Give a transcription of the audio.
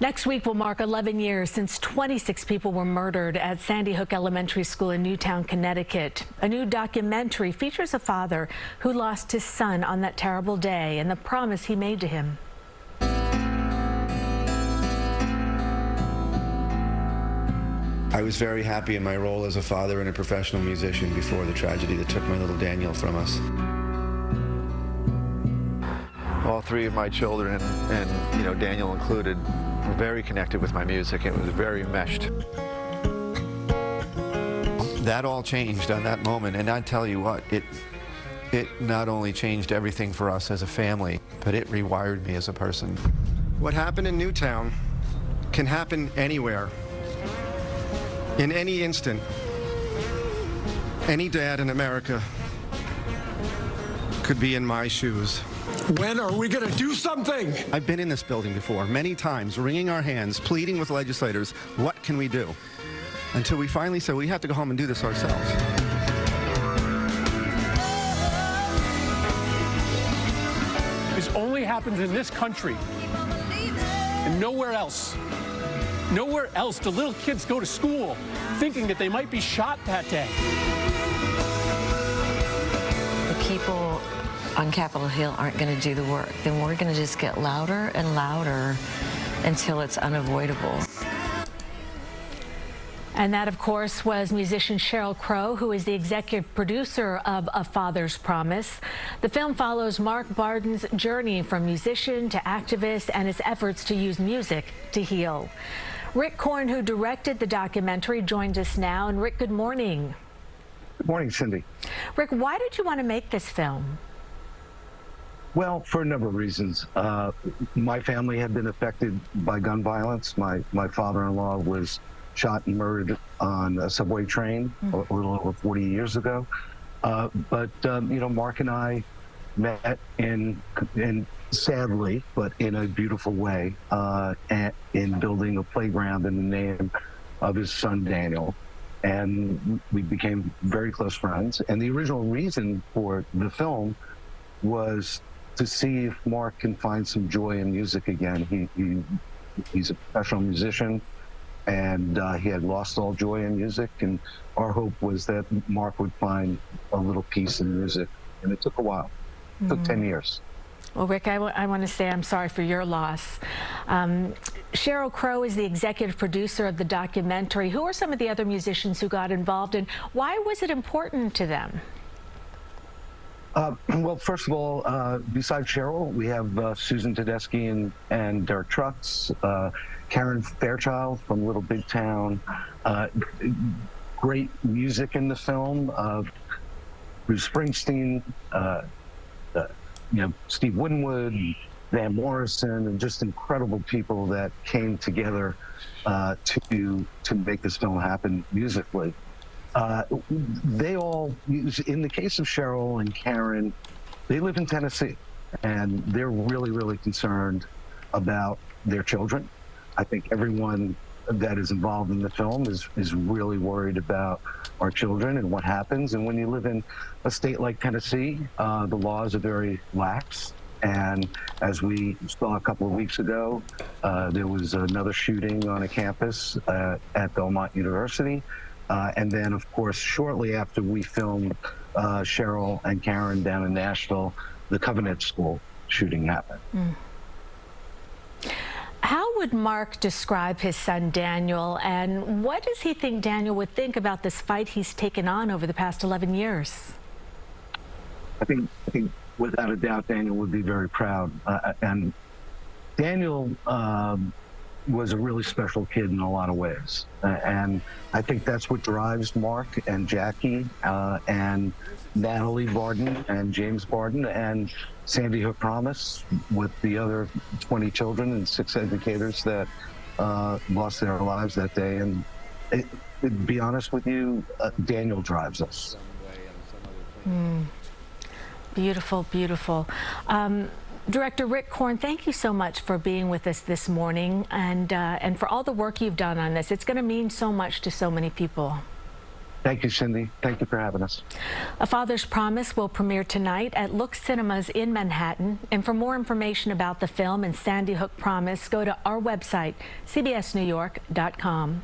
Next week will mark 11 years since 26 people were murdered at Sandy Hook Elementary School in Newtown, Connecticut. A new documentary features a father who lost his son on that terrible day and the promise he made to him. I was very happy in my role as a father and a professional musician before the tragedy that took my little Daniel from us. All three of my children, and Daniel included, were very connected with my music. It was very meshed. That all changed on that moment, and I tell you what, it not only changed everything for us as a family, but it rewired me as a person. What happened in Newtown can happen anywhere, in any instant. Any dad in America could be in my shoes. When are we going to do something? I've been in this building before, many times, wringing our hands, pleading with legislators, what can we do? Until we finally said, we have to go home and do this ourselves. This only happens in this country and nowhere else. Nowhere else do little kids go to school thinking that they might be shot that day. The people on Capitol Hill aren't going to do the work. Then we're going to just get louder and louder until it's unavoidable. And that, of course, was musician Sheryl Crow, who is the executive producer of A Father's Promise. The film follows Mark Barden's journey from musician to activist and his efforts to use music to heal. Rick Korn, who directed the documentary, joins us now. And Rick, good morning. Good morning, Cindy. Rick, why did you want to make this film? Well, for a number of reasons. My family had been affected by gun violence. My father-in-law was shot and murdered on a subway train a little over 40 years ago. But Mark and I met in sadly, but in a beautiful way, in building a playground in the name of his son, Daniel. And we became very close friends. And the original reason for the film was to see if Mark can find some joy in music again. He's a professional musician, and he had lost all joy in music. And our hope was that Mark would find a little peace in music. And it took a while. It took 10 years. Well, Rick, I want to say I'm sorry for your loss. Sheryl Crow is the executive producer of the documentary. Who are some of the other musicians who got involved, and why was it important to them? Well, first of all, besides Sheryl, we have Susan Tedeschi and Derek Trucks, Karen Fairchild from Little Big Town. Great music in the film. Bruce Springsteen, Steve Winwood, Van Morrison, and just incredible people that came together to make this film happen musically. They all, in the case of Sheryl and Karen, they live in Tennessee, and they're really, really concerned about their children. I think everyone that is involved in the film is really worried about our children and what happens. And when you live in a state like Tennessee, the laws are very lax. And as we saw a couple of weeks ago, there was another shooting on a campus at Belmont University. And then, of course, shortly after we filmed Sheryl and Karen down in Nashville, the Covenant School shooting happened. How would Mark describe his son Daniel, and what does he think Daniel would think about this fight he's taken on over the past 11 years? I think without a doubt, Daniel would be very proud. And Daniel was a really special kid in a lot of ways. And I think that's what drives Mark and Jackie and Natalie Barden and James Barden and Sandy Hook Promise with the other 20 children and 6 educators that lost their lives that day. And to be honest with you, Daniel drives us. Beautiful, beautiful. Director Rick Korn, thank you so much for being with us this morning and for all the work you've done on this. It's going to mean so much to so many people. Thank you, Cindy. Thank you for having us. A Father's Promise will premiere tonight at Look Cinemas in Manhattan. And for more information about the film and Sandy Hook Promise, go to our website, cbsnewyork.com.